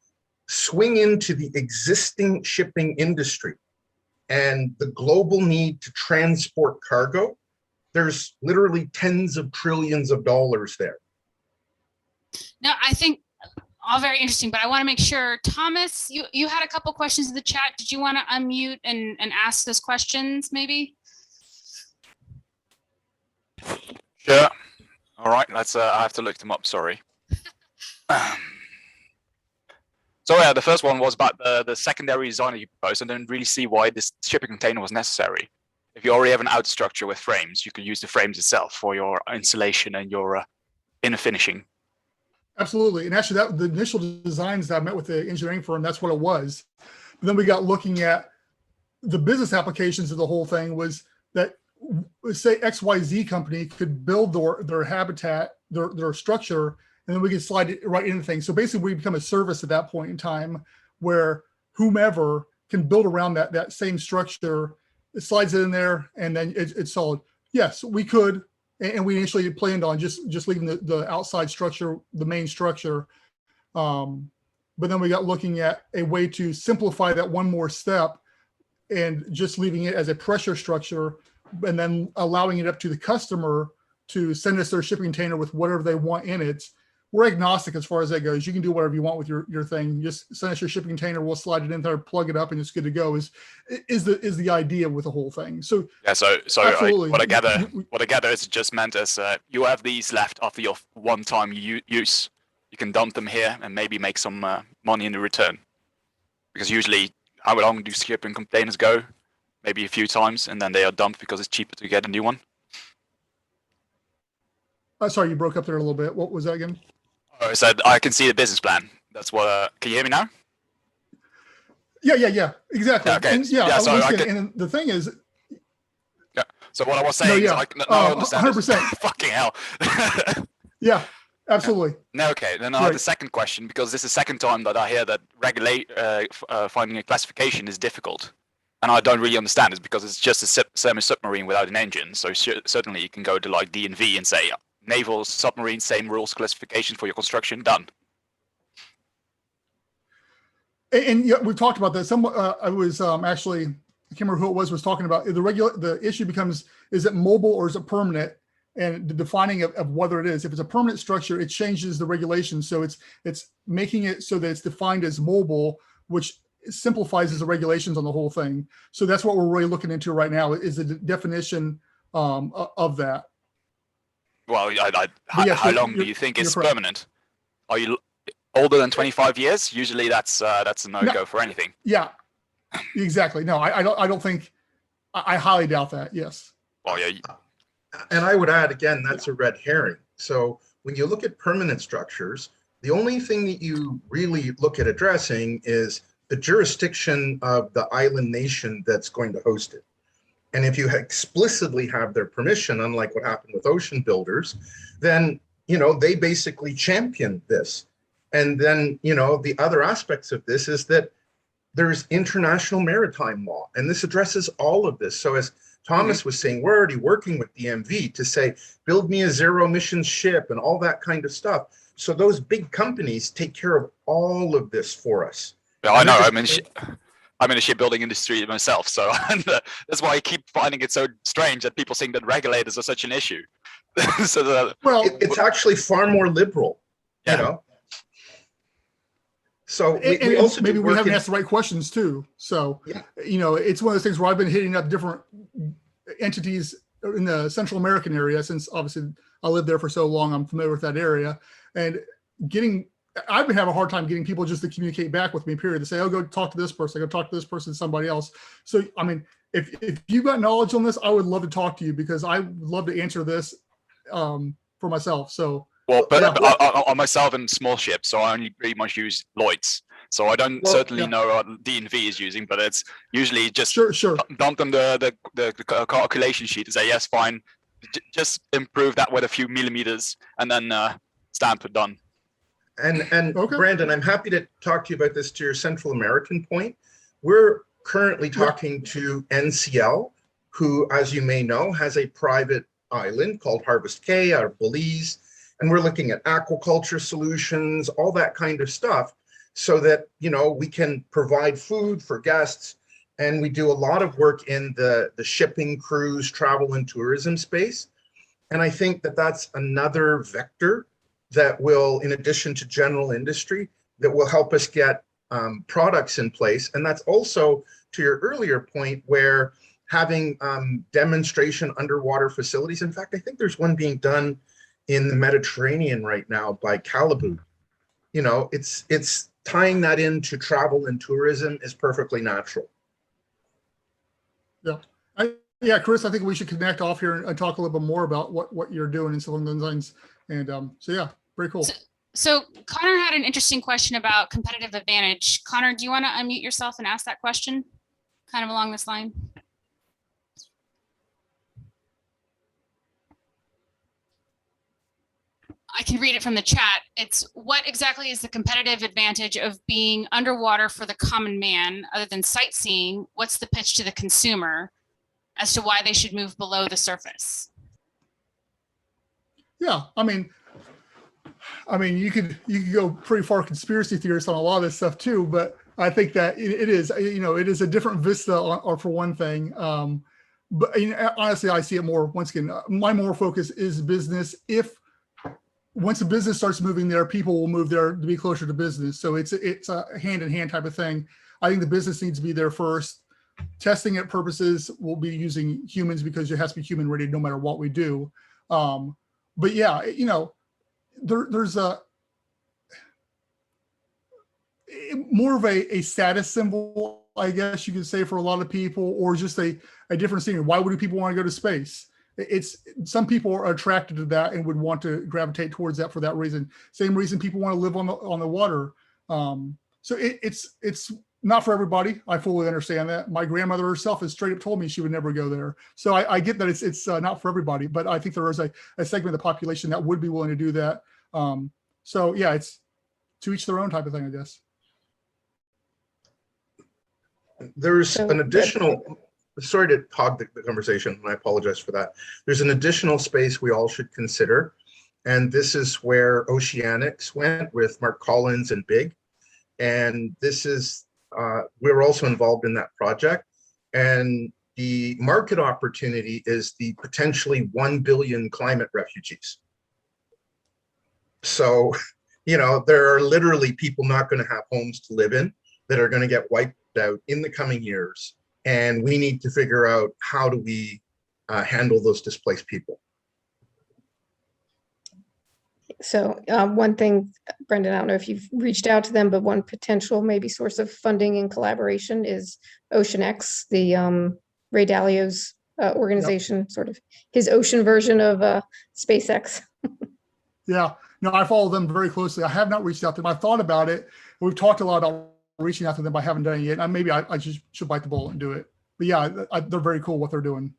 swing into the existing shipping industry and the global need to transport cargo, there's literally tens of trillions of dollars there. Now, I think all very interesting, but I want to make sure, Thomas, you had a couple questions in the chat. Did you want to unmute and ask those questions maybe? Sure. All right, let's, I have to look them up, sorry. So yeah, the first one was about the secondary design that you proposed. I didn't really see why this shipping container was necessary. If you already have an outer structure with frames, you can use the frames itself for your insulation and your inner finishing. Absolutely. And actually, that the initial designs that I met with the engineering firm, that's what it was. But then we got looking at the business applications of the whole thing was that, say, XYZ company could build their habitat, their structure, and then we could slide it right into things. So basically, we become a service at that point in time where whomever can build around that same structure, it slides it in there, and then it's solid. Yes, we could. And we initially planned on just leaving the outside structure, the main structure. But then we got looking at a way to simplify that one more step and just leaving it as a pressure structure and then allowing it up to the customer to send us their shipping container with whatever they want in it. We're agnostic as far as that goes. You can do whatever you want with your thing. Just send us your shipping container. We'll slide it in there, plug it up, and it's good to go. Is the idea with the whole thing. So yeah. So what I gather is just meant as you have these left after your one-time use. You can dump them here and maybe make some money in the return. Because usually, how long do shipping containers go? Maybe a few times, and then they are dumped because it's cheaper to get a new one. Sorry, you broke up there a little bit. What was that again? I said I can see the business plan. That's what. Can you hear me now? Yeah, exactly. Yeah, okay. And So and the thing is. Yeah. So what I was saying is, I understand. 100%. Fucking hell. Yeah, absolutely. No, okay. Then I have the second question, because this is the second time that I hear that finding a classification is difficult, and I don't really understand it because it's just a semi-submarine without an engine. So certainly you can go to like D&V and say, naval submarine, same rules, classification for your construction, done. And yeah, we've talked about that. I was actually, I can't remember who it was talking about the issue becomes, is it mobile or is it permanent? And the defining of whether it is. If it's a permanent structure, it changes the regulation. So it's making it so that it's defined as mobile, which simplifies the regulations on the whole thing. So that's what we're really looking into right now is the definition of that. Well, how long do you think is permanent? Are you older than 25 years? Usually that's a no-go for anything. Yeah, exactly. No, I don't think, I highly doubt that. Yes. Well, yeah. And I would add, again, that's a red herring. So when you look at permanent structures, the only thing that you really look at addressing is the jurisdiction of the island nation that's going to host it. And if you explicitly have their permission, unlike what happened with ocean builders, then, they basically champion this. And then, the other aspects of this is that there's international maritime law, and this addresses all of this. So as Thomas was saying, we're already working with DMV to say, build me a zero emissions ship and all that kind of stuff. So those big companies take care of all of this for us. Yeah, I know. I'm in the shipbuilding industry myself, so that's why I keep finding it so strange that people think that regulators are such an issue. So Well, it's actually far more liberal, Yeah. you know. So and we also maybe do we work haven't in, asked the right questions too. So, Yeah. you know, it's one of those things where I've been hitting up different entities in the Central American area since obviously I lived there for so long. I'm familiar with that area, and I've been having a hard time getting people just to communicate back with me, period. To say, oh, go talk to this person, go talk to this person, somebody else. So, I mean, if you got knowledge on this, I would love to talk to you because I would love to answer this for myself. So, well, but on myself and small ships, so I only pretty much use Lloyd's. So I don't certainly know what DNV is using, but it's usually just sure. dump them the calculation sheet and say, yes, fine, just improve that with a few millimeters, and then stamp it, done. and Okay. Brendon, I'm happy to talk to you about this to your Central American point. We're currently talking to NCL, who, as you may know, has a private island called Harvest Cay or Belize, and we're looking at aquaculture solutions, all that kind of stuff, so that, you know, we can provide food for guests. And we do a lot of work in the shipping, cruise, travel, and tourism space. And I think that that's another vector that will, in addition to general industry, that will help us get products in place. And that's also, to your earlier point, where having demonstration underwater facilities. In fact, I think there's one being done in the Mediterranean right now by Calibu. You know, it's tying that into travel and tourism is perfectly natural. Yeah, Chris, I think we should connect off here and talk a little bit more about what you're doing and some of those things. And so, yeah, very cool. So Connor had an interesting question about competitive advantage. Connor, do you want to unmute yourself and ask that question kind of along this line? I can read it from the chat. It's, what exactly is the competitive advantage of being underwater for the common man other than sightseeing? What's the pitch to the consumer as to why they should move below the surface? Yeah, I mean, you could go pretty far conspiracy theorists on a lot of this stuff too, but I think that it is, you know, it is a different vista, or for one thing. But you know, honestly, I see it more. Once again, my more focus is business. Once the business starts moving there, people will move there to be closer to business. So it's a hand in hand type of thing. I think the business needs to be there first. Testing at purposes will be using humans because it has to be human ready no matter what we do. But yeah, you know, there's more of a status symbol, I guess you could say, for a lot of people, or just a different scenery. Why would people want to go to space? It's some people are attracted to that and would want to gravitate towards that for that reason. Same reason people want to live on the water. So it's not for everybody. I fully understand that. My grandmother herself has straight up told me she would never go there. So I get that it's not for everybody, but I think there is a segment of the population that would be willing to do that. So yeah, it's to each their own type of thing, I guess. There's an additional, sorry to hog the conversation, and I apologize for that. There's an additional space we all should consider. And this is where Oceanics went with Mark Collins and Big. And this is, we're also involved in that project. And the market opportunity is the potentially 1 billion climate refugees. So, you know, there are literally people not going to have homes to live in that are going to get wiped out in the coming years. And we need to figure out how do we handle those displaced people. So one thing, Brendon, I don't know if you've reached out to them, but one potential maybe source of funding and collaboration is OceanX, the Ray Dalio's organization, sort of his ocean version of SpaceX. Yeah, no, I follow them very closely. I have not reached out to them. I've thought about it. We've talked a lot about reaching out to them, but I haven't done it yet. And maybe I just should bite the bullet and do it. But yeah, they're very cool what they're doing.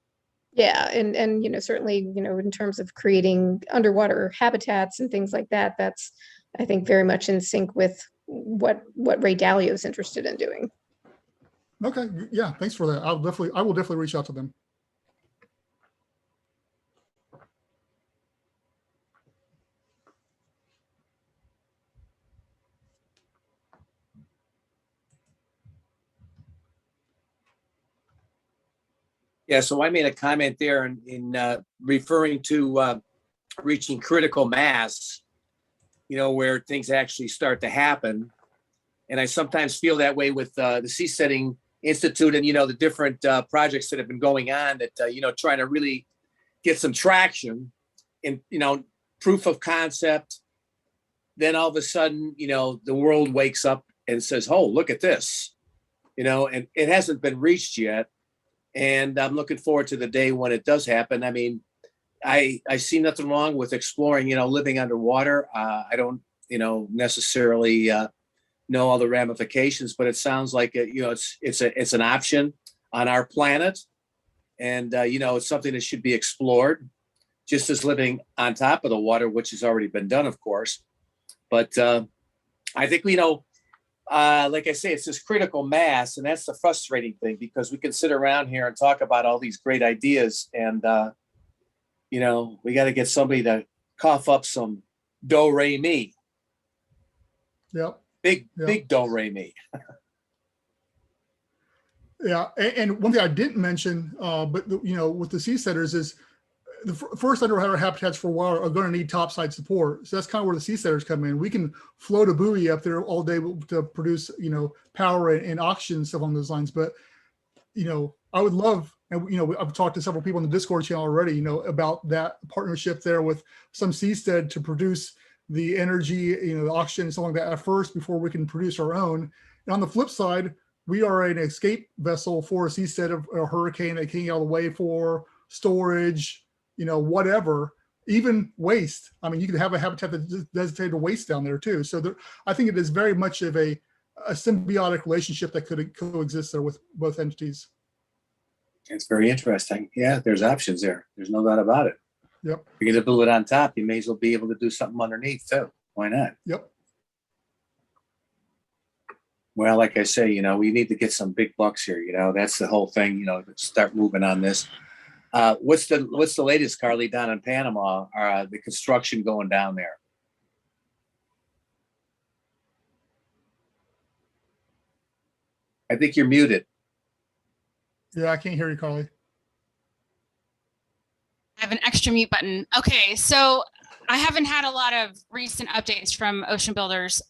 Yeah, and you know, certainly, you know, in terms of creating underwater habitats and things like that, that's, I think, very much in sync with what Ray Dalio is interested in doing. Okay, yeah, thanks for that. I will definitely reach out to them. Yeah, so I made a comment there in referring to reaching critical mass, where things actually start to happen. And I sometimes feel that way with the Seasteading Institute and, the different projects that have been going on that, trying to really get some traction and, proof of concept. Then all of a sudden, the world wakes up and says, oh, look at this, and it hasn't been reached yet. And I'm looking forward to the day when it does happen. I mean, I see nothing wrong with exploring, living underwater. I don't, necessarily know all the ramifications, but it sounds like it's an option on our planet, and it's something that should be explored, just as living on top of the water, which has already been done, of course. But I think like I say, it's this critical mass, and that's the frustrating thing, because we can sit around here and talk about all these great ideas, and we got to get somebody to cough up some do re mi. Yep. Big do re mi. Yeah, and one thing I didn't mention, but with the seasteaders is the first underwater habitats for a while are going to need topside support. So that's kind of where the seasteaders come in. We can float a buoy up there all day to produce, power and oxygen, stuff along those lines. But, I would love, and, I've talked to several people on the Discord channel already, about that partnership there with some seastead to produce the energy, the oxygen and stuff like that at first before we can produce our own. And on the flip side, we are an escape vessel for a seastead of a hurricane that came out of the way for storage, whatever, even waste. I mean, you could have a habitat that's designated to waste down there too. So I think it is very much of a symbiotic relationship that could coexist there with both entities. It's very interesting. Yeah, there's options there. There's no doubt about it. Yep. If you're going to build it on top, you may as well be able to do something underneath too. Why not? Yep. Well, like I say, we need to get some big bucks here. That's the whole thing. Start moving on this. What's the latest, Carly, down in Panama? The construction going down there? I think you're muted. Yeah, I can't hear you, Carly. I have an extra mute button. Okay, so I haven't had a lot of recent updates from Ocean Builders.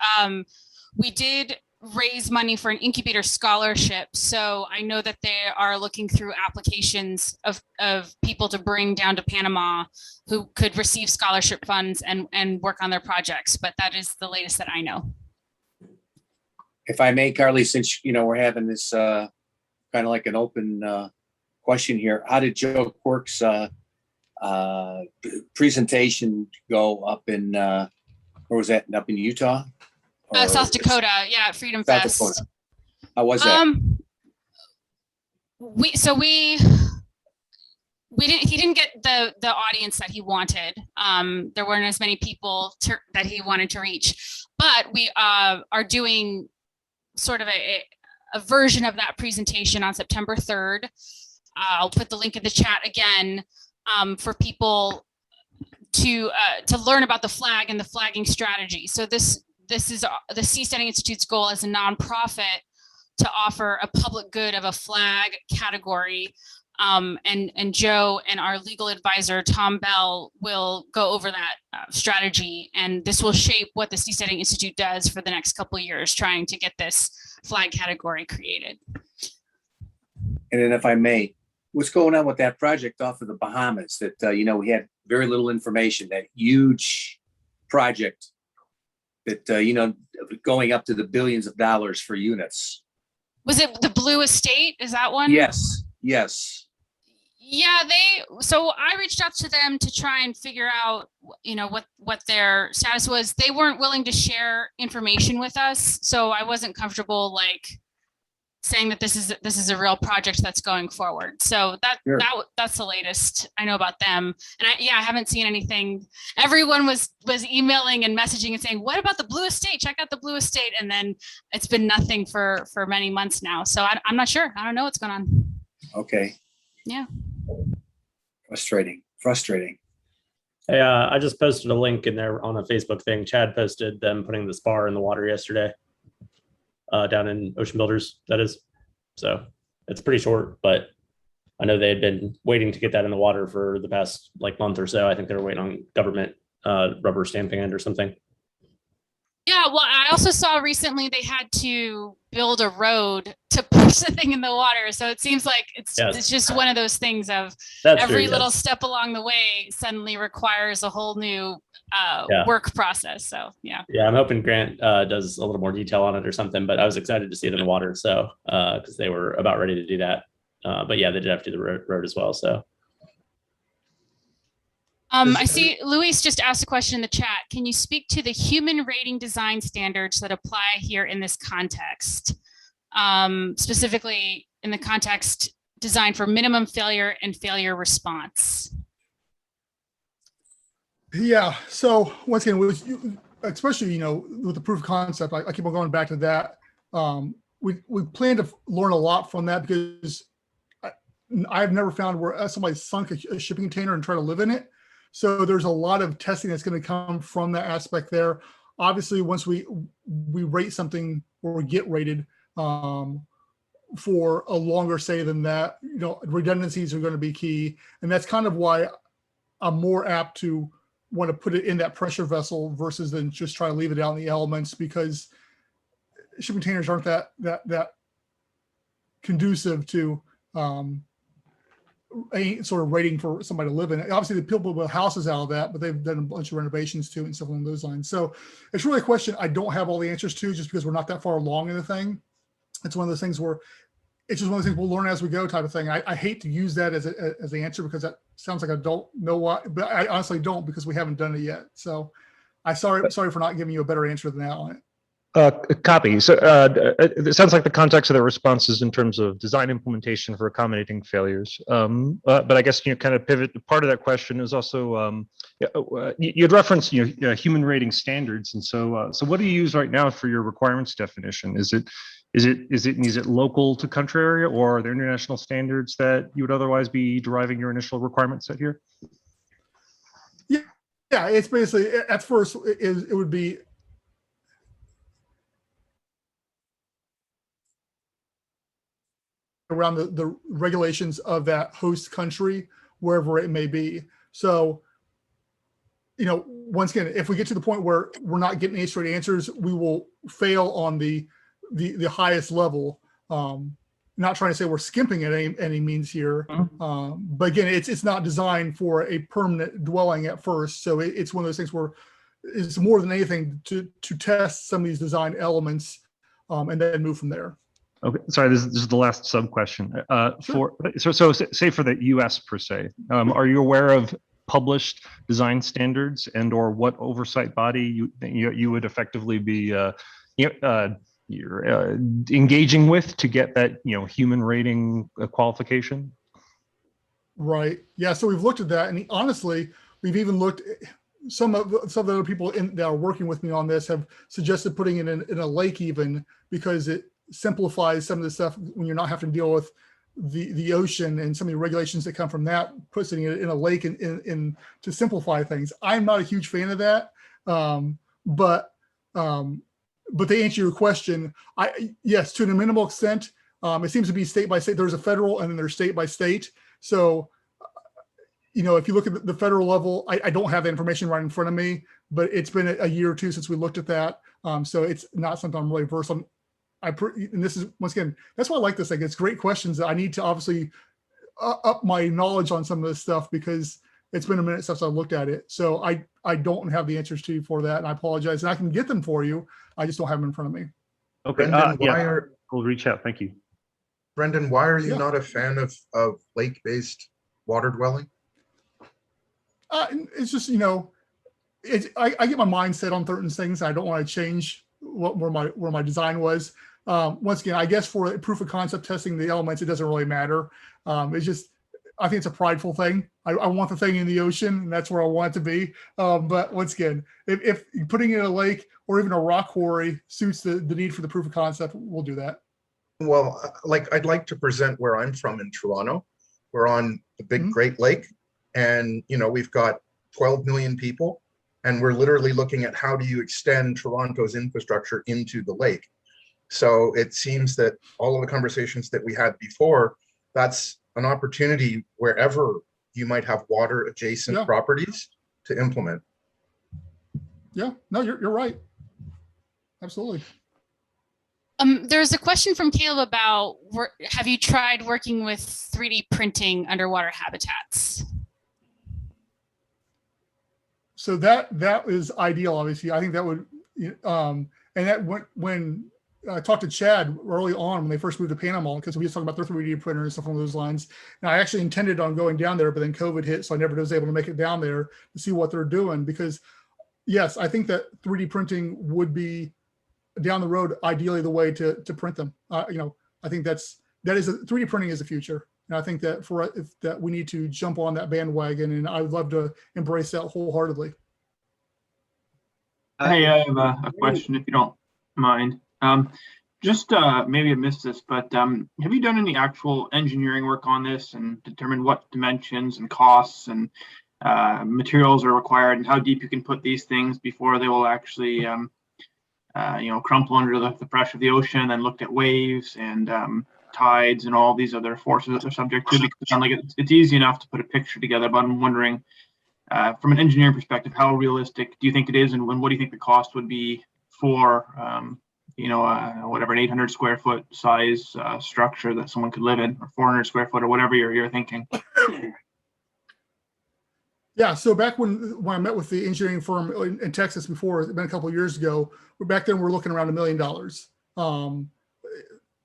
We did raise money for an incubator scholarship. So I know that they are looking through applications of people to bring down to Panama who could receive scholarship funds and work on their projects. But that is the latest that I know. If I may, Carly, since, we're having this kind of like an open question here, how did Joe Quirk's presentation go up in, where was that, up in Utah? South Dakota, yeah, at Freedom South Fest. Dakota. How was that? He didn't get the audience that he wanted. There weren't as many people that he wanted to reach, but we are doing sort of a version of that presentation on September 3rd. I'll put the link in the chat again for people to learn about the flag and the flagging strategy. So this is the Seasteading Institute's goal as a nonprofit to offer a public good of a flag category. And Joe and our legal advisor, Tom Bell, will go over that strategy. And this will shape what the Seasteading Institute does for the next couple of years, trying to get this flag category created. And then if I may, what's going on with that project off of the Bahamas that, we had very little information, that huge project that, going up to the billions of dollars for units. Was it the Blue Estate? Is that one? Yes. Yeah, so I reached out to them to try and figure out, what their status was. They weren't willing to share information with us. So I wasn't comfortable saying that this is a real project that's going forward. So that's the latest I know about them. And I haven't seen anything. Everyone was emailing and messaging and saying, what about the Blue Estate? Check out the Blue Estate. And then it's been nothing for many months now. So I'm not sure. I don't know what's going on. Okay. Yeah. Frustrating. Hey, I just posted a link in there on a Facebook thing. Chad posted them putting the spar in the water yesterday. Down in Ocean Builders, that is. So it's pretty short, but I know they had been waiting to get that in the water for the past like month or so. I think they were waiting on government rubber stamping it or something. Yeah, well, I also saw recently they had to build a road to push the thing in the water. So it seems like it's just one of those things of every little step along the way suddenly requires a whole new work process. So yeah. Yeah, I'm hoping Grant does a little more detail on it or something, but I was excited to see it in the water. So because they were about ready to do that. But yeah, they did have to do the road as well. So. I see Luis just asked a question in the chat. Can you speak to the human rating design standards that apply here in this context? Specifically in the context designed for minimum failure and failure response. Yeah, so once again, especially, with the proof of concept, I keep on going back to that. We plan to learn a lot from that because I've never found where somebody sunk a shipping container and tried to live in it. So there's a lot of testing that's going to come from that aspect there. Obviously, once we rate something or get rated for a longer stay than that, redundancies are going to be key. And that's kind of why I'm more apt to want to put it in that pressure vessel versus than just try to leave it out in the elements, because shipping containers aren't that conducive to a sort of rating for somebody to live in. Obviously, the people build houses out of that, but they've done a bunch of renovations too and stuff along those lines. So it's really a question I don't have all the answers to, just because we're not that far along in the thing. It's one of those things where it's just one of those things we'll learn as we go type of thing. I hate to use that as the answer, because that sounds like I don't know what, but I honestly don't, because we haven't done it yet. So sorry for not giving you a better answer than that on it. Copy. So it sounds like the context of the response is in terms of design implementation for accommodating failures. But I guess kind of pivot. Part of that question is also you'd referenced human rating standards, and so what do you use right now for your requirements definition? Is it local to country area, or are there international standards that you would otherwise be deriving your initial requirement set here? Yeah, it's basically at first it would be. Around the regulations of that host country, wherever it may be. So, once again, if we get to the point where we're not getting any straight answers, we will fail on the highest level. Not trying to say we're skimping at any means here, but again, it's not designed for a permanent dwelling at first. So it's one of those things where it's more than anything to test some of these design elements and then move from there. Okay, sorry, this is the last sub question. Sure. So say for the U.S. per se, are you aware of published design standards and/or what oversight body you would effectively be you're engaging with to get that human rating qualification? Right. Yeah. So we've looked at that, and honestly, we've even looked. Some of the other people that are working with me on this have suggested putting it in a lake, even because it simplifies some of the stuff when you're not having to deal with the ocean and some of the regulations that come from that, putting it in a lake and to simplify things. I'm not a huge fan of that. But to answer your question, yes, to a minimal extent, it seems to be state by state. There's a federal and then there's state by state. So, if you look at the federal level, I don't have the information right in front of me, but it's been a year or two since we looked at that. So it's not something I'm really versed on. And this is, once again, that's why I like this thing. It's great questions that I need to obviously up my knowledge on some of this stuff, because it's been a minute since I looked at it. So I don't have the answers to you for that, and I apologize. And I can get them for you. I just don't have them in front of me. Okay. Brendon, we'll reach out. Thank you. Brendon, why are you not a fan of lake-based water dwelling? It's just, I get my mind set on certain things. I don't want to change where my design was. Once again, I guess for proof of concept testing the elements, it doesn't really matter. It's just, I think it's a prideful thing. I want the thing in the ocean, and that's where I want it to be. But once again, if putting it in a lake or even a rock quarry suits the need for the proof of concept, we'll do that. Well, I'd like to present where I'm from in Toronto. We're on the big Great Lake, and we've got 12 million people, and we're literally looking at how do you extend Toronto's infrastructure into the lake. So it seems that all of the conversations that we had before, that's an opportunity wherever you might have water adjacent Yeah. properties to implement. Yeah, no, you're right. Absolutely. There's a question from Caleb about, have you tried working with 3D printing underwater habitats? So that is ideal, obviously. I think that would, and that when I talked to Chad early on when they first moved to Panama, because we was talking about their 3D printer and stuff along those lines. And I actually intended on going down there, but then COVID hit, so I never was able to make it down there to see what they're doing. Because yes, I think that 3D printing would be down the road, ideally the way to print them. I think that is 3D printing is the future. And I think that that we need to jump on that bandwagon, and I would love to embrace that wholeheartedly. Hey, I have a question, if you don't mind. Maybe I missed this, but have you done any actual engineering work on this and determined what dimensions and costs and materials are required and how deep you can put these things before they will actually, crumple under the pressure of the ocean, and looked at waves and tides and all these other forces that they're subject to? Because it sounds like it's easy enough to put a picture together, but I'm wondering, from an engineering perspective, how realistic do you think it is, and what do you think the cost would be for, whatever, an 800 square foot size structure that someone could live in, or 400 square foot, or whatever you're thinking? Yeah, so back when I met with the engineering firm in Texas before, it's been a couple of years ago, back then we're looking around $1 million.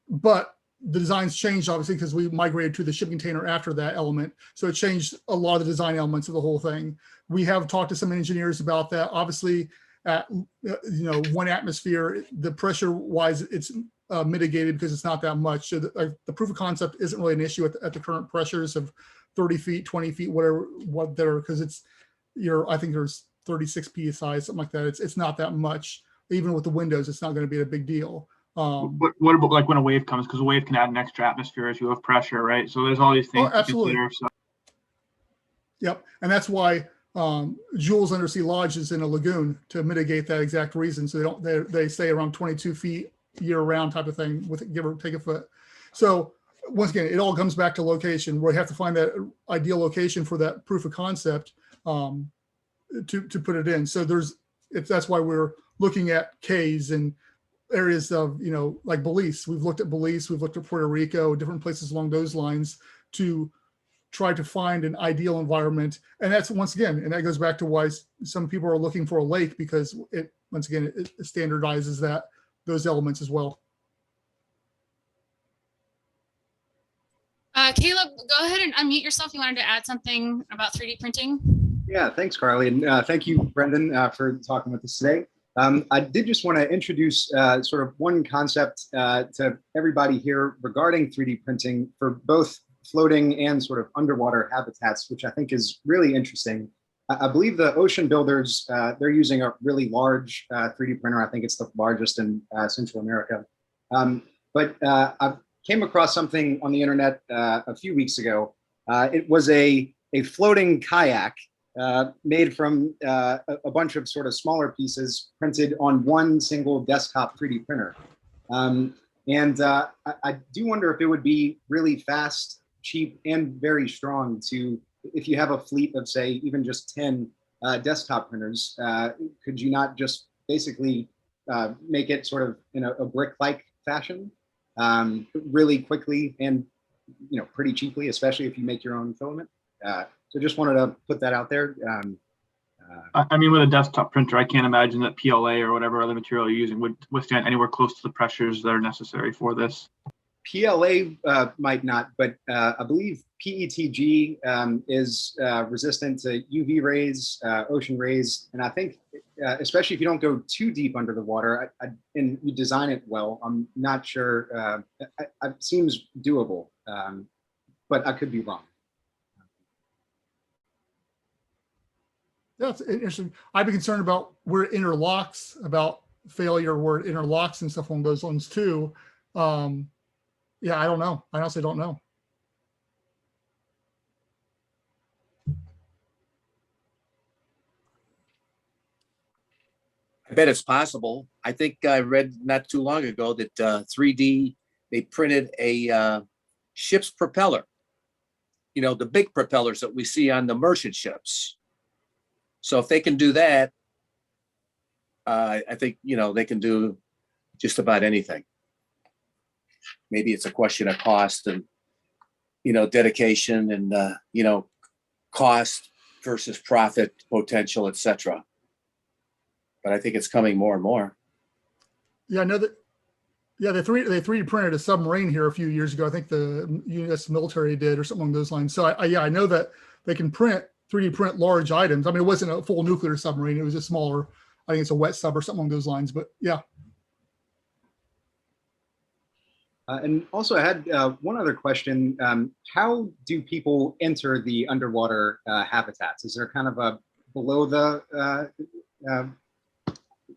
But the designs changed, obviously, because we migrated to the shipping container after that element. So it changed a lot of the design elements of the whole thing. We have talked to some engineers about that. Obviously, at 1 atmosphere, the pressure-wise, it's mitigated because it's not that much. So the proof of concept isn't really an issue at the current pressures of 30 feet, 20 feet, because I think there's 36 psi, something like that. It's not that much. Even with the windows, it's not going to be a big deal. What about like when a wave comes? Because a wave can add an extra atmosphere as you have pressure, right? So there's all these things to consider. So. Yep, and that's why Jules Undersea Lodge is in a lagoon to mitigate that exact reason. So they stay around 22 feet year round type of thing, with give or take a foot. So once again, it all comes back to location. We have to find that ideal location for that proof of concept to put it in. So that's why we're looking at cays and areas of, like Belize. We've looked at Belize, we've looked at Puerto Rico, different places along those lines to try to find an ideal environment. And that's, once again, and that goes back to why some people are looking for a lake, because it standardizes those elements as well. Caleb, go ahead and unmute yourself. You wanted to add something about 3D printing? Yeah, thanks, Carly. And thank you, Brendon, for talking with us today. I did just want to introduce sort of one concept to everybody here regarding 3D printing for both floating and sort of underwater habitats, which I think is really interesting. I believe the ocean builders, they're using a really large 3D printer. I think it's the largest in Central America. But I came across something on the internet a few weeks ago. It was a floating kayak made from a bunch of sort of smaller pieces printed on one single desktop 3D printer. I do wonder if it would be really fast, cheap, and very strong if you have a fleet of, say, even just 10 desktop printers, could you not just basically make it sort of in a brick-like fashion really quickly and pretty cheaply, especially if you make your own filament? So just wanted to put that out there. I mean, with a desktop printer, I can't imagine that PLA or whatever other material you're using would withstand anywhere close to the pressures that are necessary for this. PLA might not, but I believe PETG is resistant to UV rays, ocean rays, and I think, especially if you don't go too deep under the water, and you design it well, I'm not sure. It seems doable, but I could be wrong. That's interesting. I'd be concerned about where it interlocks, about failure where it interlocks and stuff along those lines too. Yeah, I don't know. I honestly don't know. I bet it's possible. I think I read not too long ago that 3D, they printed a ship's propeller the big propellers that we see on the merchant ships. So if they can do that, I think, they can do just about anything. Maybe it's a question of cost and, dedication and, cost versus profit potential, etc. But I think it's coming more and more. Yeah, I know that. Yeah, they 3D printed a submarine here a few years ago. I think the U.S. military did or something along those lines. So I know that they can 3D print large items. I mean, it wasn't a full nuclear submarine. It was a smaller, I think it's a wet sub or something along those lines. But yeah. And also I had one other question. How do people enter the underwater habitats? Is there kind of a below the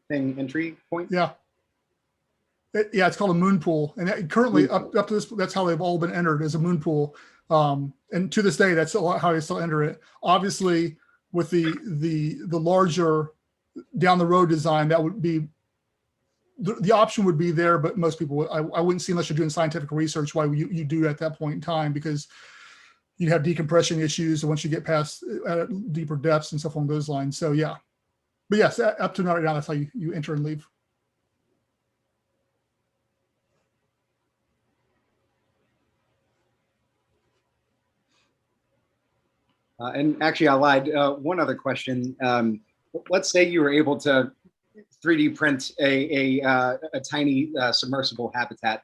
thing entry point? Yeah. It's called a moon pool, and currently up to this, that's how they've all been entered, as a moon pool. And to this day, that's how they still enter it. Obviously, with the larger down the road design, that would be the option would be there, but most people I wouldn't see, unless you're doing scientific research, why you do at that point in time, because you have decompression issues once you get past deeper depths and stuff along those lines. So yeah, but yes, up to right now, that's how you enter and leave. And actually, I lied. One other question. Let's say you were able to 3D print a tiny submersible habitat.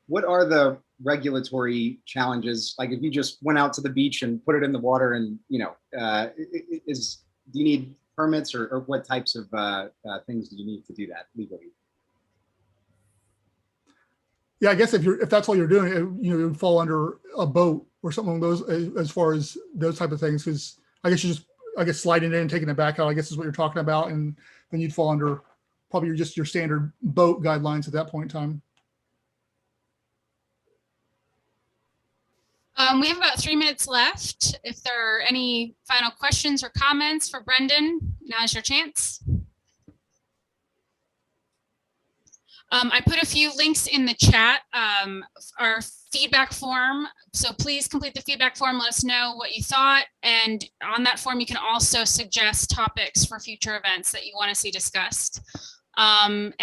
What are the regulatory challenges? Like if you just went out to the beach and put it in the water, and do you need permits, or what types of things do you need to do that legally? Yeah, I guess if that's all you're doing, it would fall under a boat or something along those, as far as those type of things. Because I guess sliding it in and taking it back out, I guess is what you're talking about, and then you'd fall under probably your standard boat guidelines at that point in time. We have about 3 minutes left. If there are any final questions or comments for Brendon, now's your chance. I put a few links in the chat, our feedback form. So please complete the feedback form. Let us know what you thought. And on that form, you can also suggest topics for future events that you want to see discussed. And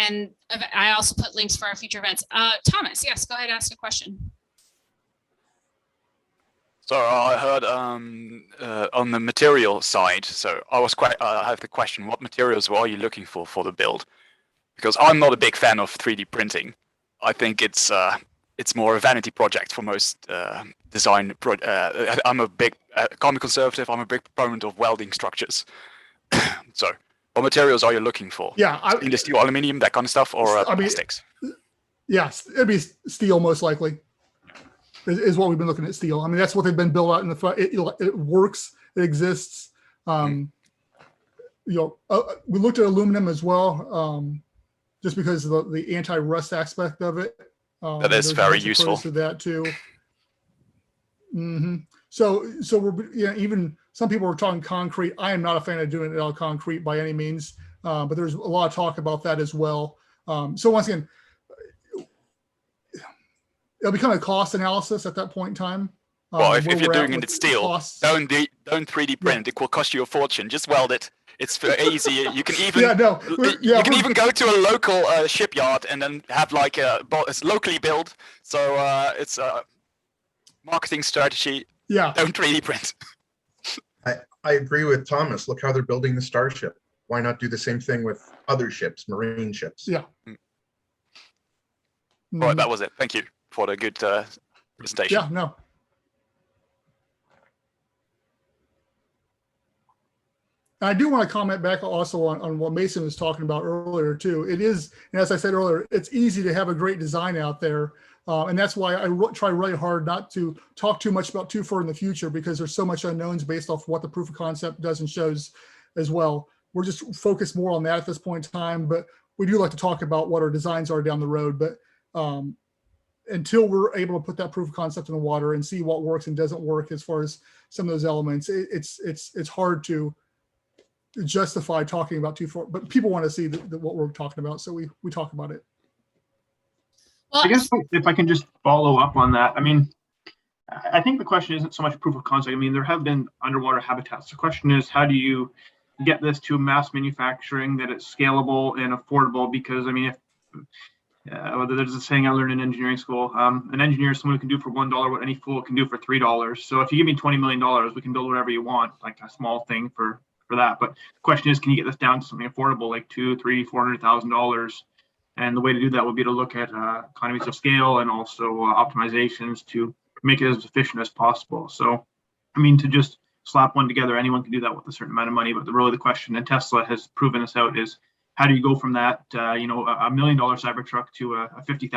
I also put links for our future events. Thomas, yes, go ahead and ask a question. So I heard on the material side, so I have the question, what materials are you looking for the build? Because I'm not a big fan of 3D printing. I think it's more a vanity project for most design. I'm a big common conservative. I'm a big proponent of welding structures. So, what materials are you looking for? Yeah, stainless steel, aluminium, that kind of stuff, or plastics? Yes, it'd be steel most likely. Is what we've been looking at, steel. I mean, that's what they've been built out in the front. It works. It exists. We looked at aluminum as well. Just because of the anti-rust aspect of it. That is very useful. To that too. Mm-hmm. So we're even some people are talking concrete. I am not a fan of doing it all concrete by any means, but there's a lot of talk about that as well. So once again, it'll become a cost analysis at that point in time. Well, if you're doing it in steel, don't 3D print. Yeah. It will cost you a fortune. Just weld it. It's very easy. You can even you can even go to a local shipyard and then have like it's locally built. So it's a marketing strategy. Yeah. Don't 3D print. I agree with Thomas. Look how they're building the Starship. Why not do the same thing with other ships, marine ships? Yeah. Right, that was it. Thank you for the good presentation. Yeah, no. I do want to comment back also on what Mason was talking about earlier too. It is, and as I said earlier, it's easy to have a great design out there. And that's why I try really hard not to talk too much about too far in the future, because there's so much unknowns based off what the proof of concept does and shows as well. We're just focused more on that at this point in time, but we do like to talk about what our designs are down the road. But until we're able to put that proof of concept in the water and see what works and doesn't work as far as some of those elements, it's hard to justify talking about too far, but people want to see what we're talking about, so we talk about it. Well, I guess if I can just follow up on that, I mean, I think the question isn't so much proof of concept. I mean, there have been underwater habitats. The question is, how do you get this to mass manufacturing that it's scalable and affordable? Because I mean, if there's a saying I learned in engineering school, an engineer is someone who can do for $1 what any fool can do for $3. So if you give me $20 million, we can build whatever you want, like a small thing for that. But the question is, can you get this down to something affordable, like $200,000, $300,000, $400,000? And the way to do that would be to look at economies of scale and also optimizations to make it as efficient as possible. So, I mean, to just slap one together, anyone can do that with a certain amount of money. But really the question, and Tesla has proven this out, is how do you go from that, $1 million Cybertruck to a $50,000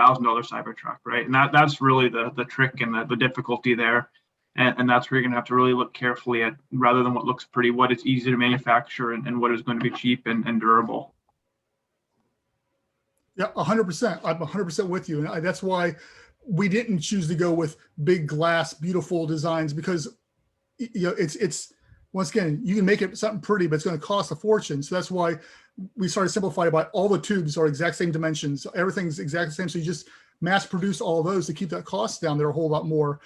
Cybertruck, right? And that's really the trick and the difficulty there. And that's where you're going to have to really look carefully at, rather than what looks pretty, what is easy to manufacture and what is going to be cheap and durable. Yeah, 100%. I'm 100% with you. And that's why we didn't choose to go with big glass, beautiful designs, because it's once again, you can make it something pretty, but it's going to cost a fortune. So that's why we started simplifying by all the tubes are exact same dimensions. Everything's exactly the same. So you just mass produce all of those to keep that cost down there a whole lot more.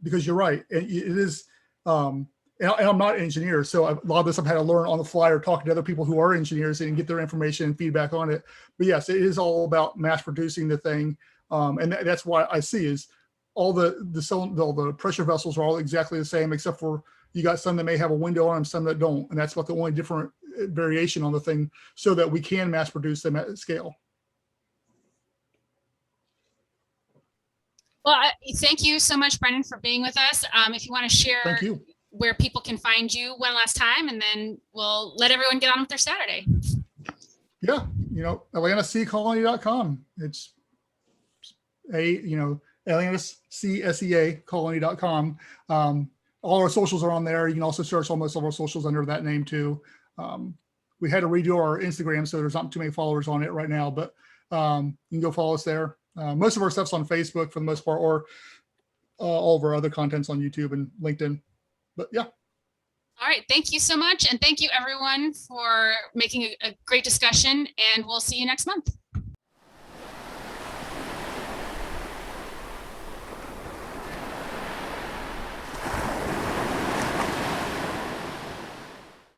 Because you're right. It is, and I'm not an engineer, so a lot of this I've had to learn on the fly or talking to other people who are engineers and get their information and feedback on it. But yes, it is all about mass producing the thing. And that's why I see is all the pressure vessels are all exactly the same, except for you got some that may have a window on them, some that don't. And that's about the only different variation on the thing, so that we can mass produce them at scale. Well, thank you so much, Brendon, for being with us. If you want to share Thank you. where people can find you one last time, and then we'll let everyone get on with their Saturday. Yeah, AtlantisSeaColony.com. It's Atlantis Sea Colony.com. All our socials are on there. You can also search almost all of our socials under that name too. We had to redo our Instagram, so there's not too many followers on it right now, but you can go follow us there. Most of our stuff's on Facebook for the most part, or all of our other content's on YouTube and LinkedIn. But yeah. All right. Thank you so much. And thank you everyone for making a great discussion, and we'll see you next month.